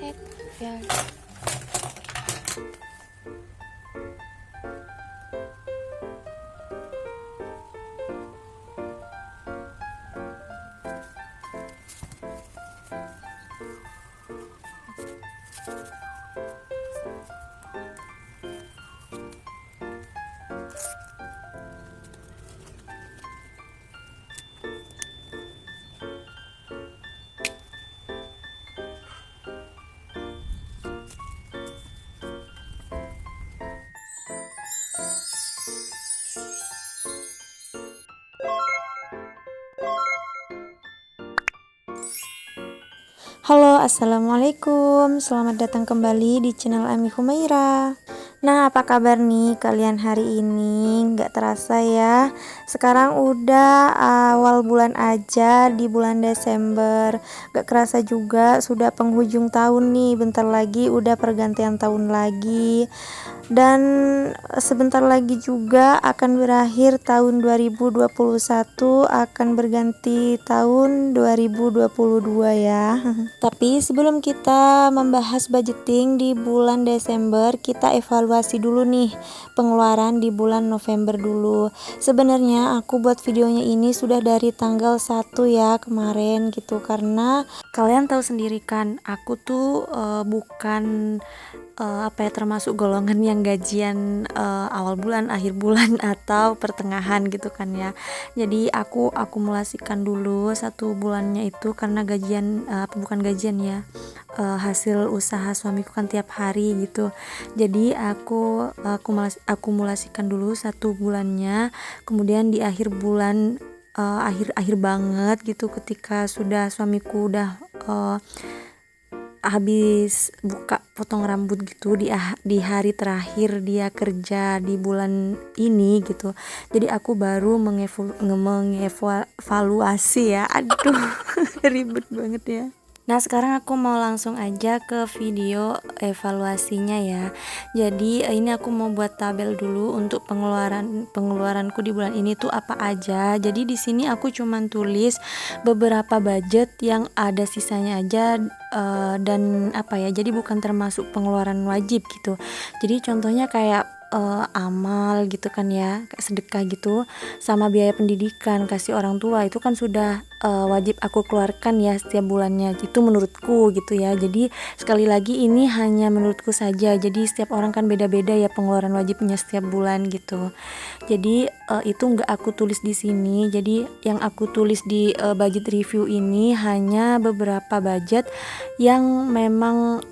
set biar Halo, assalamualaikum. Selamat datang kembali di channel Ami Humaira. Nah, apa kabar nih kalian hari ini? Nggak terasa ya, sekarang udah awal bulan aja di bulan Desember. Nggak kerasa juga sudah penghujung tahun nih. Bentar lagi udah pergantian tahun lagi. Dan sebentar lagi juga akan berakhir tahun 2021, akan berganti tahun 2022 ya. Tapi sebelum kita membahas budgeting di bulan Desember, kita evaluasi dulu nih pengeluaran di bulan November dulu. Sebenarnya aku buat videonya ini sudah dari tanggal 1 ya kemarin gitu, karena kalian tahu sendiri kan aku tuh bukan termasuk golongan yang gajian awal bulan, akhir bulan atau pertengahan gitu kan ya. Jadi aku akumulasikan dulu satu bulannya itu, karena gajian bukan gajian ya, hasil usaha suamiku kan tiap hari gitu. Jadi aku akumulasikan dulu satu bulannya, kemudian di akhir bulan, akhir banget gitu, ketika sudah suamiku udah habis buka potong rambut gitu di hari terakhir dia kerja di bulan ini gitu. Jadi aku baru mengevaluasi ya. Aduh, ribet banget ya. Nah, sekarang aku mau langsung aja ke video evaluasinya ya. Jadi ini aku mau buat tabel dulu untuk pengeluaranku di bulan ini tuh apa aja. Jadi di sini aku cuman tulis beberapa budget yang ada sisanya aja, dan jadi bukan termasuk pengeluaran wajib gitu. Jadi contohnya kayak amal gitu kan ya, kayak sedekah gitu, sama biaya pendidikan kasih orang tua, itu kan sudah wajib aku keluarkan ya setiap bulannya, itu menurutku gitu ya. Jadi sekali lagi ini hanya menurutku saja, jadi setiap orang kan beda-beda ya pengeluaran wajibnya setiap bulan gitu. Jadi itu nggak aku tulis di sini. Jadi yang aku tulis di budget review ini hanya beberapa budget yang memang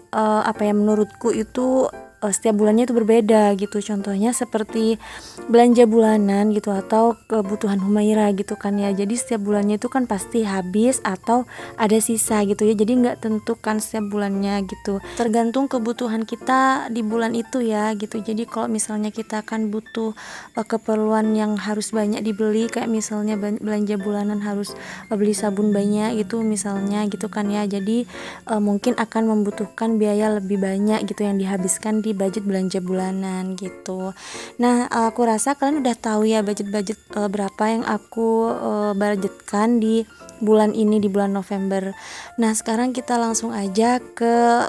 menurutku itu setiap bulannya itu berbeda gitu. Contohnya seperti belanja bulanan gitu, atau kebutuhan Humaira gitu kan ya. Jadi setiap bulannya itu kan pasti habis atau ada sisa gitu ya. Jadi nggak tentukan setiap bulannya gitu, tergantung kebutuhan kita di bulan itu ya gitu. Jadi kalau misalnya kita kan butuh keperluan yang harus banyak dibeli, kayak misalnya belanja bulanan harus beli sabun banyak gitu misalnya gitu kan ya. Jadi mungkin akan membutuhkan biaya lebih banyak gitu yang dihabiskan di budget belanja bulanan gitu. Nah, aku rasa kalian udah tahu ya budget berapa yang aku budgetkan di bulan ini, di bulan November. Nah, sekarang kita langsung aja ke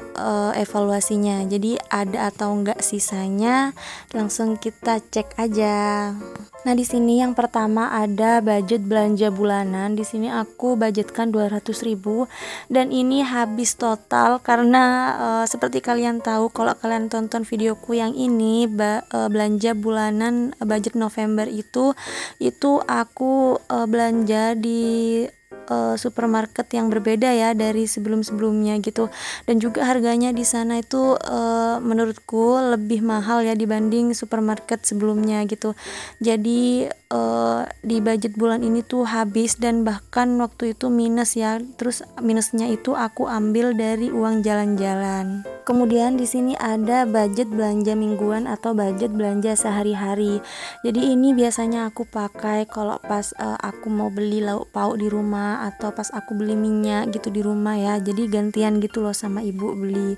evaluasinya. Jadi ada atau enggak sisanya, langsung kita cek aja. Nah, di sini yang pertama ada budget belanja bulanan. Di sini aku budgetkan 200.000 dan ini habis total karena seperti kalian tahu, kalau kalian tonton videoku yang ini belanja bulanan budget November itu aku belanja di supermarket yang berbeda ya dari sebelum-sebelumnya gitu, dan juga harganya di sana itu menurutku lebih mahal ya dibanding supermarket sebelumnya gitu. Jadi di budget bulan ini tuh habis, dan bahkan waktu itu minus ya. Terus minusnya itu aku ambil dari uang jalan-jalan. Kemudian di sini ada budget belanja mingguan atau budget belanja sehari-hari. Jadi ini biasanya aku pakai kalau pas aku mau beli lauk pauk di rumah, atau pas aku beli minyak gitu di rumah ya. Jadi gantian gitu loh sama ibu beli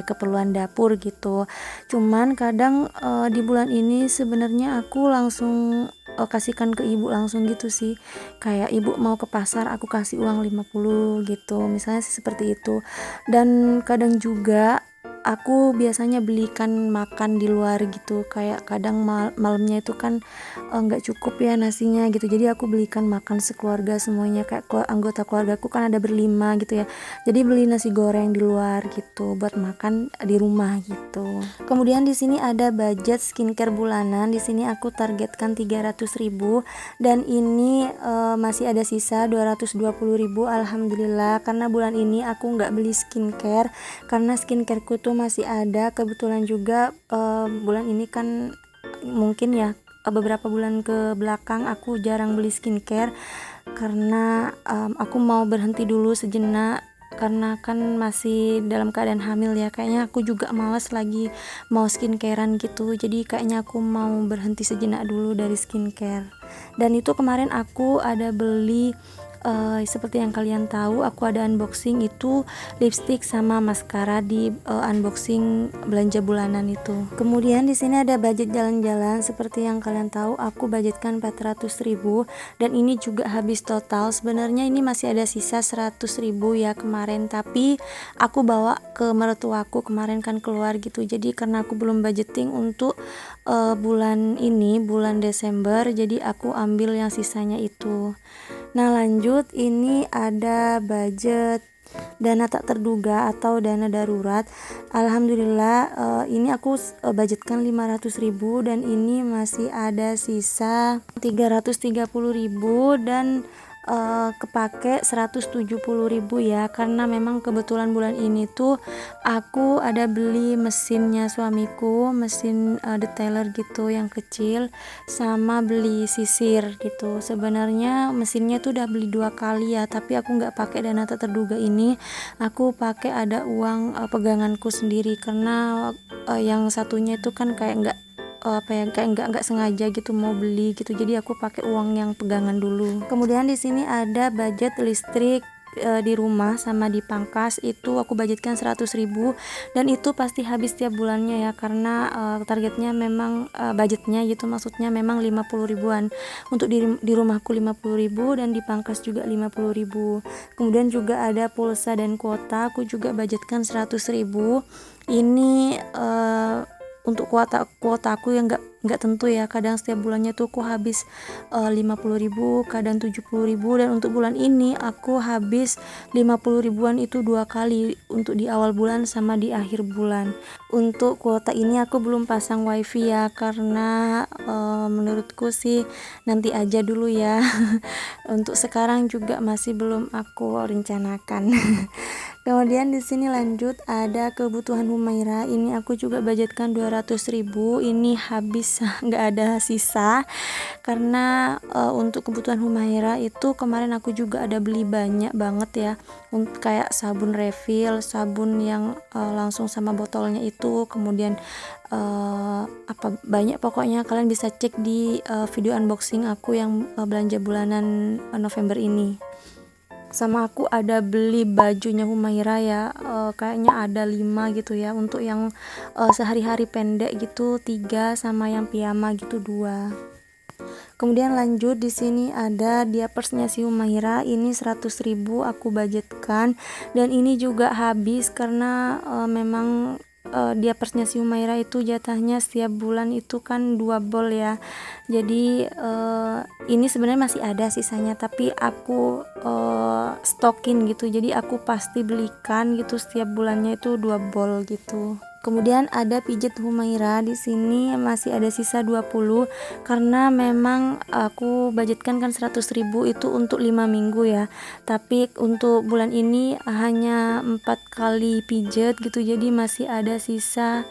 keperluan dapur gitu. Cuman kadang di bulan ini sebenarnya aku langsung kasihkan ke ibu langsung gitu sih. Kayak ibu mau ke pasar aku kasih uang 50 gitu, misalnya sih seperti itu. Dan kadang juga aku biasanya belikan makan di luar gitu, kayak kadang malamnya itu kan nggak cukup ya nasinya gitu, jadi aku belikan makan sekeluarga semuanya, kayak anggota keluarga aku kan ada berlima gitu ya, jadi beli nasi goreng di luar gitu buat makan di rumah gitu. Kemudian di sini ada budget skincare bulanan. Di sini aku targetkan 300.000 dan ini masih ada sisa 220.000 alhamdulillah, karena bulan ini aku nggak beli skincare karena skincareku tuh masih ada. Kebetulan juga bulan ini kan mungkin ya beberapa bulan ke belakang aku jarang beli skincare karena aku mau berhenti dulu sejenak karena kan masih dalam keadaan hamil ya. Kayaknya aku juga males lagi mau skincarean gitu, jadi kayaknya aku mau berhenti sejenak dulu dari skincare. Dan itu kemarin aku ada beli seperti yang kalian tahu, aku ada unboxing itu lipstick sama maskara di unboxing belanja bulanan itu. Kemudian di sini ada budget jalan-jalan. Seperti yang kalian tahu, aku budgetkan 400.000 dan ini juga habis total. Sebenarnya ini masih ada sisa 100.000 ya kemarin, tapi aku bawa ke mertuaku kemarin kan keluar gitu. Jadi karena aku belum budgeting untuk bulan ini, bulan Desember, jadi aku ambil yang sisanya itu. Nah lanjut, ini ada budget dana tak terduga atau dana darurat. Alhamdulillah ini aku budgetkan 500.000 dan ini masih ada sisa 330.000 dan kepake 170.000 ya, karena memang kebetulan bulan ini tuh aku ada beli mesinnya suamiku, mesin detailer gitu yang kecil, sama beli sisir gitu. Sebenarnya mesinnya tuh udah beli 2 kali ya, tapi aku nggak pakai dana tak terduga ini, aku pakai ada uang peganganku sendiri karena yang satunya itu kan kayak nggak sengaja gitu mau beli gitu, jadi aku pakai uang yang pegangan dulu. Kemudian di sini ada budget listrik di rumah sama di pangkas, itu aku budgetkan 100.000 dan itu pasti habis tiap bulannya ya, karena targetnya memang budgetnya gitu, maksudnya memang 50 ribuan untuk di rumahku, 50 ribu dan di pangkas juga 50 ribu. Kemudian juga ada pulsa dan kuota, aku juga budgetkan 100.000. Ini untuk kuota aku yang nggak tentu ya, kadang setiap bulannya tuh aku habis 50.000, kadang 70.000, dan untuk bulan ini aku habis 50 ribuan itu 2 kali, untuk di awal bulan sama di akhir bulan. Untuk kuota ini aku belum pasang wifi ya, karena menurutku sih nanti aja dulu ya. Untuk sekarang juga masih belum aku rencanakan. Kemudian di sini lanjut ada kebutuhan Humaira. Ini aku juga budgetkan 200.000. Ini habis nggak ada sisa karena untuk kebutuhan Humaira itu kemarin aku juga ada beli banyak banget ya, kayak sabun refill, sabun yang langsung sama botolnya itu, kemudian banyak pokoknya. Kalian bisa cek di video unboxing aku yang belanja bulanan November ini. Sama aku ada beli bajunya Humaira ya, kayaknya ada 5 gitu ya, untuk yang sehari-hari pendek gitu 3, sama yang piyama gitu 2. Kemudian lanjut di sini ada diapersnya si Humaira, ini 100.000 aku budgetkan dan ini juga habis karena memang diapersnya si Humaira itu jatahnya setiap bulan itu kan 2 bol ya. Jadi ini sebenarnya masih ada sisanya, tapi aku stokin gitu, jadi aku pasti belikan gitu setiap bulannya itu 2 bol gitu. Kemudian ada pijet Humaira, di sini masih ada sisa 20 karena memang aku budgetkan kan 100.000 itu untuk 5 minggu ya. Tapi untuk bulan ini hanya 4 kali pijet gitu, jadi masih ada sisa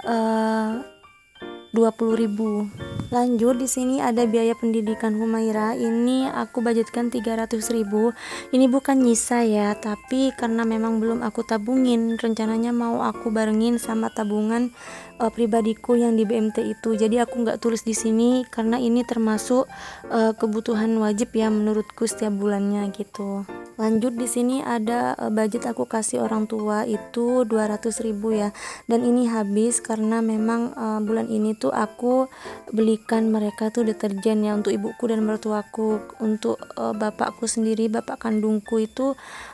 20.000. Lanjut di sini ada biaya pendidikan Humaira, ini aku budgetkan 300.000. Ini bukan nyisa ya, tapi karena memang belum aku tabungin, rencananya mau aku barengin sama tabungan pribadiku yang di BMT itu. Jadi aku nggak tulis di sini karena ini termasuk kebutuhan wajib ya menurutku setiap bulannya gitu. Lanjut di sini ada budget aku kasih orang tua itu 200.000 ya. Dan ini habis karena memang bulan ini tuh aku belikan mereka tuh deterjen ya untuk ibuku dan mertuaku. Untuk bapakku sendiri, bapak kandungku itu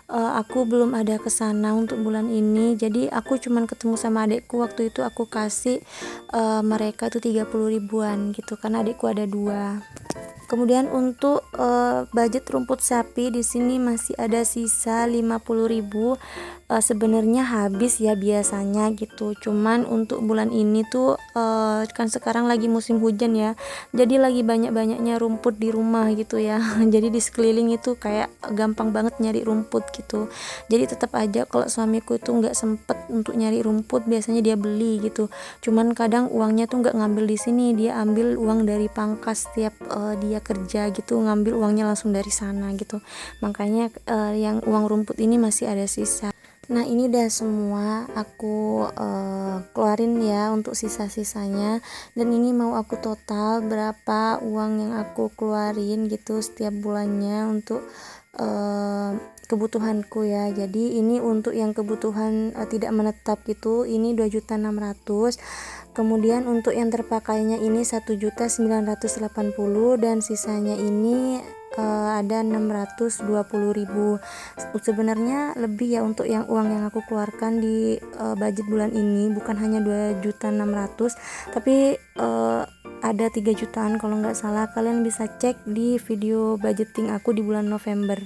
aku belum ada kesana untuk bulan ini. Jadi aku cuman ketemu sama adekku, waktu itu aku kasih mereka itu 30 ribuan gitu karena adekku ada dua. Kemudian untuk budget rumput sapi di sini masih ada sisa 50.000. Sebenarnya habis ya biasanya gitu. Cuman untuk bulan ini tuh kan sekarang lagi musim hujan ya. Jadi lagi banyak-banyaknya rumput di rumah gitu ya. Jadi di sekeliling itu kayak gampang banget nyari rumput gitu. Jadi tetap aja kalau suamiku itu nggak sempet untuk nyari rumput, biasanya dia beli gitu. Cuman kadang uangnya tuh nggak ngambil di sini, dia ambil uang dari pangkas setiap dia kerja gitu, ngambil uangnya langsung dari sana gitu. Makanya yang uang rumput ini masih ada sisa. Nah ini udah semua aku keluarin ya untuk sisa-sisanya, dan ini mau aku total berapa uang yang aku keluarin gitu setiap bulannya untuk kebutuhanku ya. Jadi ini untuk yang kebutuhan tidak menetap gitu, ini 2.600.000. Kemudian untuk yang terpakainya ini 1.980.000, dan sisanya ini ada 620.000. Sebenarnya lebih ya untuk yang uang yang aku keluarkan di budget bulan ini, bukan hanya 2.600.000 tapi ada 3 jutaan kalau nggak salah. Kalian bisa cek di video budgeting aku di bulan November,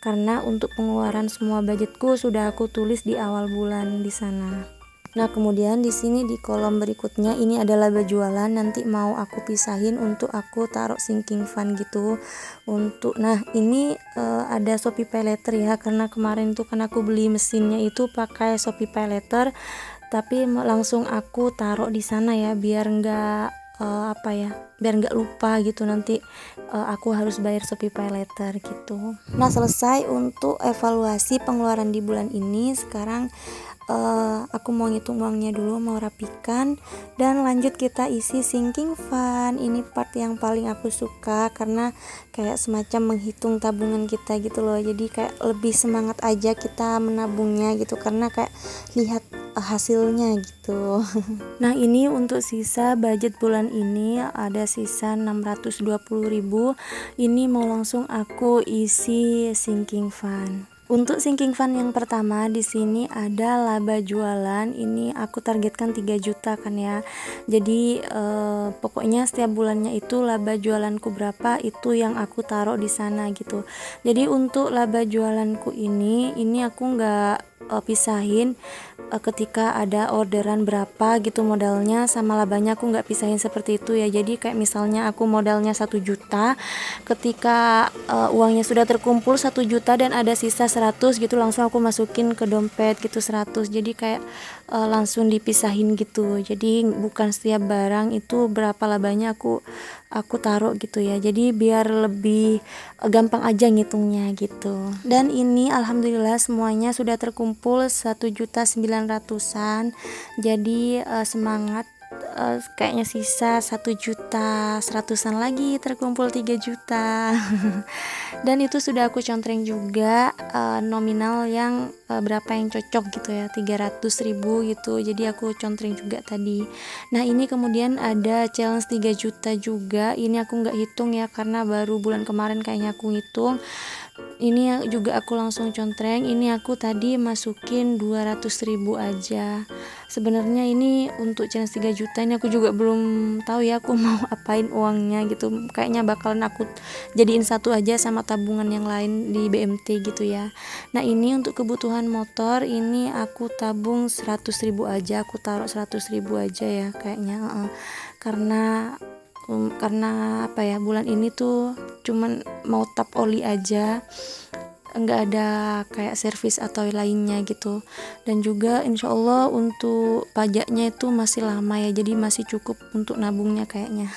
karena untuk pengeluaran semua budgetku sudah aku tulis di awal bulan di sana. Nah kemudian di sini di kolom berikutnya ini adalah jualan, nanti mau aku pisahin untuk aku taruh sinking fund gitu. Nah ini ada Shopee Pay Later ya, karena kemarin tuh kan aku beli mesinnya itu pakai Shopee Pay Later, tapi langsung aku taruh di sana ya biar nggak biar nggak lupa gitu nanti aku harus bayar Shopee Pay Later gitu. Nah selesai untuk evaluasi pengeluaran di bulan ini. Sekarang aku mau ngitung uangnya dulu, mau rapikan, dan lanjut kita isi sinking fund. Ini part yang paling aku suka karena kayak semacam menghitung tabungan kita gitu loh. Jadi kayak lebih semangat aja kita menabungnya gitu, karena kayak lihat hasilnya gitu. Nah ini untuk sisa budget bulan ini ada sisa 620.000. Ini mau langsung aku isi sinking fund. Untuk sinking fund yang pertama di sini ada laba jualan. Ini aku targetkan 3 juta kan ya. Jadi pokoknya setiap bulannya itu laba jualanku berapa itu yang aku taruh di sana gitu. Jadi untuk laba jualanku ini aku nggak pisahin ketika ada orderan berapa gitu modalnya sama labanya, aku nggak pisahin seperti itu ya. Jadi kayak misalnya aku modalnya 1 juta, ketika uangnya sudah terkumpul 1 juta dan ada sisa 100 gitu, langsung aku masukin ke dompet gitu 100. Jadi kayak langsung dipisahin gitu. Jadi bukan setiap barang itu berapa labanya aku taruh gitu ya. Jadi biar lebih gampang aja ngitungnya gitu. Dan ini alhamdulillah semuanya sudah terkumpul 1.900.000-an. Jadi semangat. Kayaknya sisa 1.100.000-an lagi, terkumpul 3 juta. Dan itu sudah aku contreng juga nominal yang berapa yang cocok gitu ya, 300.000 gitu. Jadi aku contreng juga tadi. Nah ini kemudian ada challenge 3 juta juga. Ini aku nggak hitung ya karena baru bulan kemarin kayaknya aku hitung. Ini juga aku langsung contreng. Ini aku tadi masukin 200.000 aja. Sebenarnya ini untuk challenge 3 juta ini aku juga belum tahu ya aku mau apain uangnya gitu. Kayaknya bakalan aku jadiin satu aja sama tabungan yang lain di BMT gitu ya. Nah ini untuk kebutuhan motor ini aku tabung 100.000 aja, aku taruh 100.000 aja ya kayaknya. Karena apa ya, bulan ini tuh cuman mau tap oli aja, nggak ada kayak servis atau lainnya gitu. Dan juga insya Allah untuk pajaknya itu masih lama ya, jadi masih cukup untuk nabungnya kayaknya.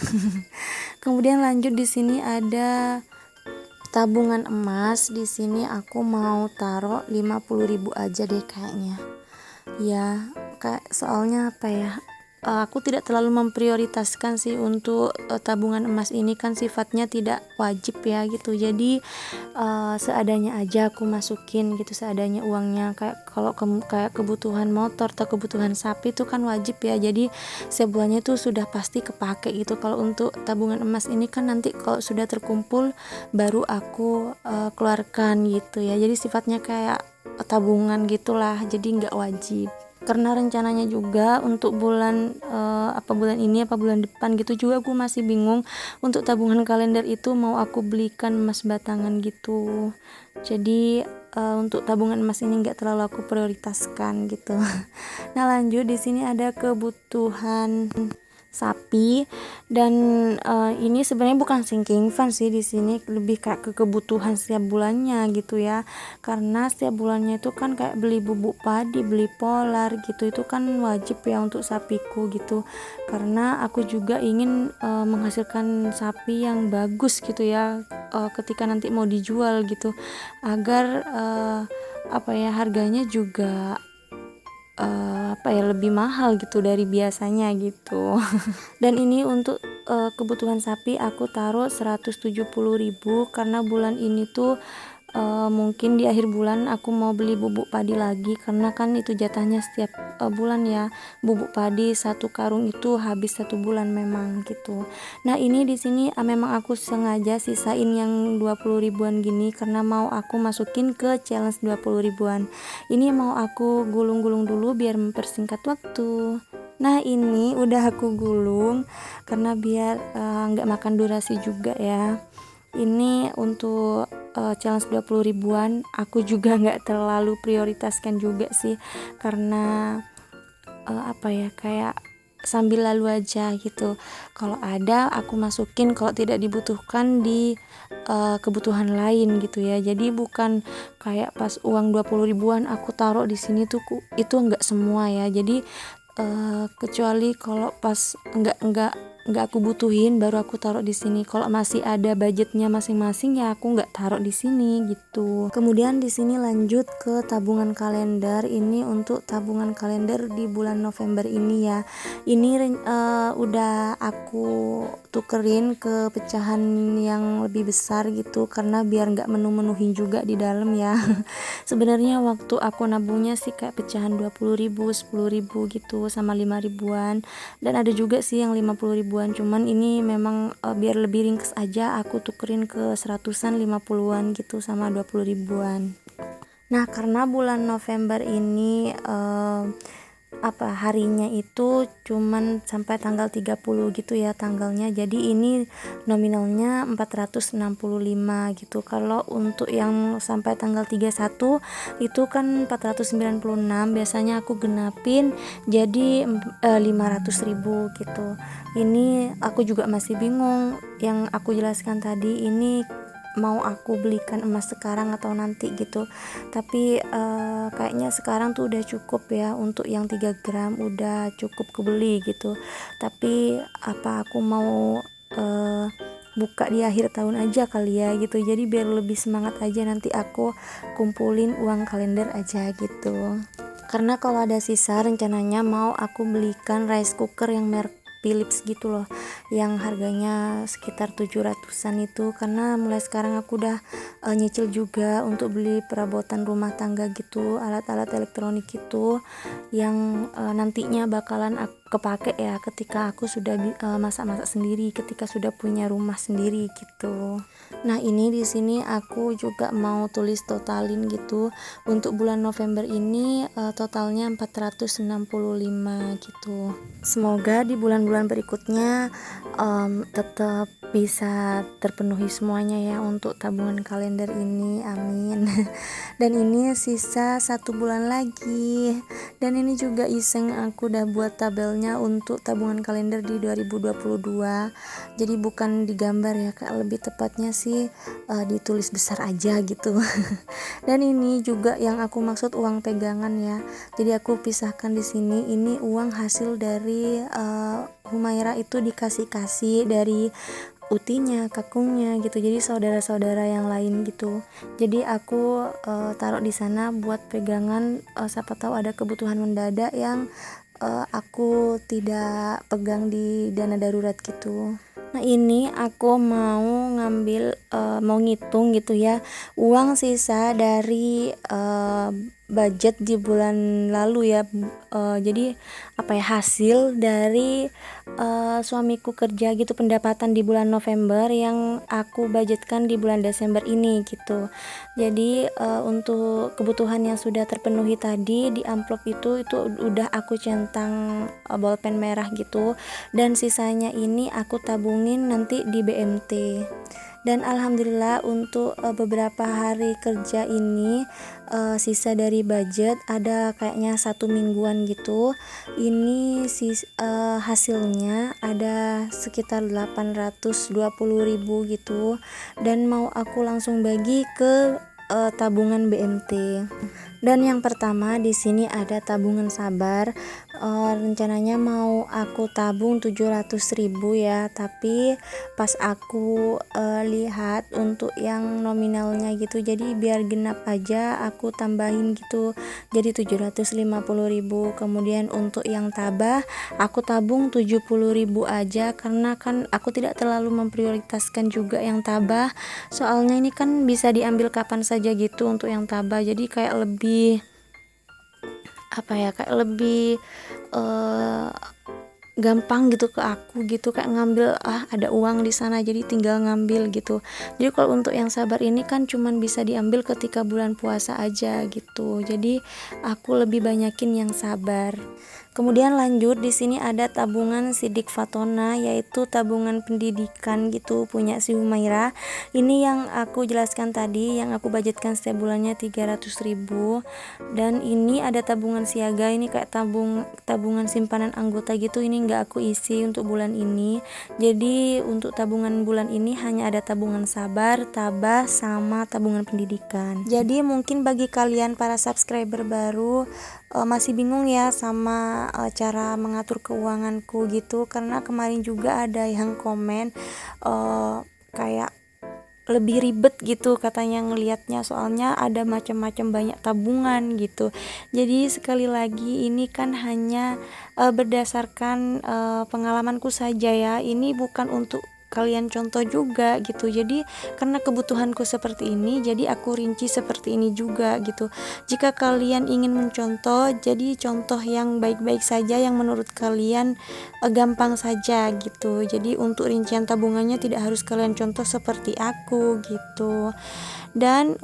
Kemudian lanjut di sini ada tabungan emas. Di sini aku mau taruh 50.000 aja deh kayaknya. Ya, kayak soalnya apa ya? aku tidak terlalu memprioritaskan sih untuk tabungan emas ini, kan sifatnya tidak wajib ya gitu. Jadi seadanya aja aku masukin gitu, seadanya uangnya. Kayak kalau kayak kebutuhan motor atau kebutuhan sapi itu kan wajib ya, jadi sebulannya itu sudah pasti kepake gitu. Kalau untuk tabungan emas ini kan nanti kalau sudah terkumpul baru aku keluarkan gitu ya, jadi sifatnya kayak tabungan gitulah, jadi nggak wajib. Karena rencananya juga untuk bulan ini apa bulan depan gitu juga aku masih bingung untuk tabungan kalender itu mau aku belikan emas batangan gitu. Jadi untuk tabungan emas ini nggak terlalu aku prioritaskan gitu. Nah lanjut, di sini ada kebutuhan sapi, dan ini sebenarnya bukan sinking fund sih, di sini lebih kayak ke kebutuhan setiap bulannya gitu ya, karena setiap bulannya itu kan kayak beli bubuk padi, beli polar gitu, itu kan wajib ya untuk sapiku gitu, karena aku juga ingin menghasilkan sapi yang bagus gitu ya ketika nanti mau dijual gitu, agar harganya juga lebih mahal gitu dari biasanya gitu. Dan ini untuk kebutuhan sapi aku taruh 170.000 karena bulan ini tuh mungkin di akhir bulan aku mau beli bubuk padi lagi, karena kan itu jatahnya setiap bulan ya, bubuk padi 1 karung itu habis 1 bulan memang gitu. Nah ini di sini memang aku sengaja sisain yang 20 ribuan gini karena mau aku masukin ke challenge 20 ribuan. Ini mau aku gulung-gulung dulu biar mempersingkat waktu. Nah ini udah aku gulung karena biar nggak makan durasi juga ya. Ini untuk challenge 20 ribuan aku juga nggak terlalu prioritaskan juga sih, karena kayak sambil lalu aja gitu. Kalau ada aku masukin, kalau tidak dibutuhkan di kebutuhan lain gitu ya. Jadi bukan kayak pas uang 20 ribuan aku taruh di sini tuh itu enggak semua ya. Jadi kecuali kalau pas enggak aku butuhin baru aku taruh di sini. Kalau masih ada budgetnya masing-masing ya aku enggak taruh di sini gitu. Kemudian di sini lanjut ke tabungan kalender. Ini untuk tabungan kalender di bulan November ini ya. Ini udah aku tukerin ke pecahan yang lebih besar gitu, karena biar enggak menu-menuhin juga di dalam ya. Sebenarnya waktu aku nabungnya sih kayak pecahan 20.000, 10.000 gitu, sama 5 ribuan, dan ada juga sih yang 50 ribuan, cuman ini memang biar lebih ringkas aja aku tukerin ke 100-an, 50-an gitu, sama 20 ribuan. Nah karena bulan November ini harinya itu cuman sampai tanggal 30 gitu ya tanggalnya, jadi ini nominalnya 465 gitu. Kalau untuk yang sampai tanggal 31 itu kan 496, biasanya aku genapin jadi 500.000 gitu. Ini aku juga masih bingung, yang aku jelaskan tadi ini mau aku belikan emas sekarang atau nanti gitu, tapi kayaknya sekarang tuh udah cukup ya, untuk yang 3 gram udah cukup kebeli gitu. Tapi aku mau buka di akhir tahun aja kali ya gitu, jadi biar lebih semangat aja nanti aku kumpulin uang kalender aja gitu. Karena kalau ada sisa rencananya mau aku belikan rice cooker yang merek Philips gitu loh, yang harganya sekitar 700-an itu, karena mulai sekarang aku udah nyicil juga untuk beli perabotan rumah tangga gitu, alat-alat elektronik gitu yang nantinya bakalan kepake ya ketika aku sudah masak-masak sendiri, ketika sudah punya rumah sendiri gitu. Nah ini di sini aku juga mau tulis totalin gitu, untuk bulan November ini totalnya 465 gitu. Semoga di bulan-bulan berikutnya tetap bisa terpenuhi semuanya ya untuk tabungan kalender ini, amin. Dan ini sisa 1 bulan lagi, dan ini juga iseng aku udah buat tabelnya untuk tabungan kalender di 2022, jadi bukan digambar ya Kak, lebih tepatnya sih ditulis besar aja gitu. Dan ini juga yang aku maksud uang pegangan ya, jadi aku pisahkan di sini, ini uang hasil dari Humaira itu dikasih dari utinya, kakungnya gitu, jadi saudara-saudara yang lain gitu. Jadi aku taruh di sana buat pegangan, siapa tahu ada kebutuhan mendadak yang aku tidak pegang di dana darurat gitu. Nah, ini aku mau ngitung gitu ya, uang sisa dari budget di bulan lalu ya. Jadi hasil dari suamiku kerja gitu, pendapatan di bulan November yang aku budgetkan di bulan Desember ini gitu. Jadi untuk kebutuhan yang sudah terpenuhi tadi di amplop itu udah aku centang bolpen merah gitu, dan sisanya ini aku tabungin nanti di BMT. Dan alhamdulillah untuk beberapa hari kerja ini, sisa dari budget ada kayaknya 1 mingguan gitu. Ini hasilnya ada sekitar 820.000 gitu, dan mau aku langsung bagi ke tabungan BMT. Dan yang pertama di sini ada tabungan sabar. Rencananya mau aku tabung 700.000 ya, tapi pas aku lihat untuk yang nominalnya gitu, jadi biar genap aja aku tambahin gitu, jadi 750.000. Kemudian untuk yang tabah aku tabung 70.000 aja, karena kan aku tidak terlalu memprioritaskan juga yang tabah, soalnya ini kan bisa diambil kapan saja gitu untuk yang tabah, jadi kayak lebih gampang gitu ke aku gitu, kayak ngambil ada uang di sana jadi tinggal ngambil gitu. Jadi kalau untuk yang sabar ini kan cuman bisa diambil ketika bulan puasa aja gitu, jadi aku lebih banyakin yang sabar. Kemudian lanjut di sini ada tabungan Sidik Fatona, yaitu tabungan pendidikan gitu punya si Humaira. Ini yang aku jelaskan tadi, yang aku budgetkan setiap bulannya 300.000. Dan ini ada tabungan siaga, ini kayak tabungan simpanan anggota gitu, ini nggak aku isi untuk bulan ini. Jadi untuk tabungan bulan ini hanya ada tabungan sabar, tabah, sama tabungan pendidikan. Jadi mungkin bagi kalian para subscriber baru masih bingung ya sama cara mengatur keuanganku gitu, karena kemarin juga ada yang komen kayak lebih ribet gitu katanya ngelihatnya, soalnya ada macam-macam banyak tabungan gitu. Jadi sekali lagi ini kan hanya berdasarkan pengalamanku saja ya, ini bukan untuk kalian contoh juga gitu. Jadi karena kebutuhanku seperti ini, jadi aku rinci seperti ini juga gitu. Jika kalian ingin mencontoh, jadi contoh yang baik-baik saja, yang menurut kalian gampang saja gitu. Jadi untuk rincian tabungannya tidak harus kalian contoh seperti aku gitu. Dan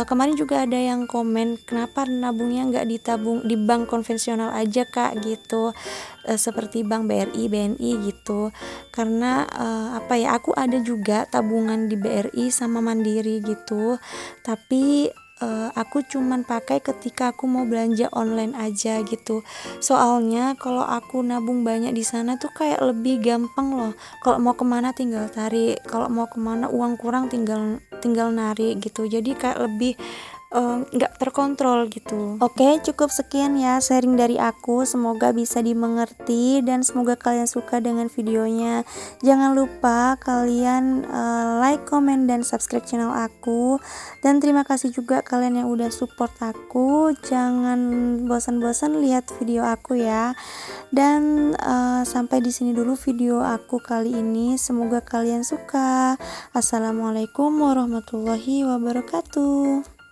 kemarin juga ada yang komen, kenapa nabungnya nggak ditabung di bank konvensional aja kak gitu, seperti bank BRI, BNI gitu. Karena aku ada juga tabungan di BRI sama Mandiri gitu, tapi aku cuman pakai ketika aku mau belanja online aja gitu. Soalnya kalau aku nabung banyak di sana tuh kayak lebih gampang loh. Kalau mau kemana tinggal tarik, kalau mau kemana uang kurang tinggal narik gitu. Jadi kayak lebih nggak terkontrol gitu. Oke, cukup sekian ya sharing dari aku, semoga bisa dimengerti dan semoga kalian suka dengan videonya. Jangan lupa kalian like, comment, dan subscribe channel aku, dan terima kasih juga kalian yang udah support aku. Jangan bosan-bosan lihat video aku ya. Dan sampai di sini dulu video aku kali ini, semoga kalian suka. Assalamualaikum warahmatullahi wabarakatuh.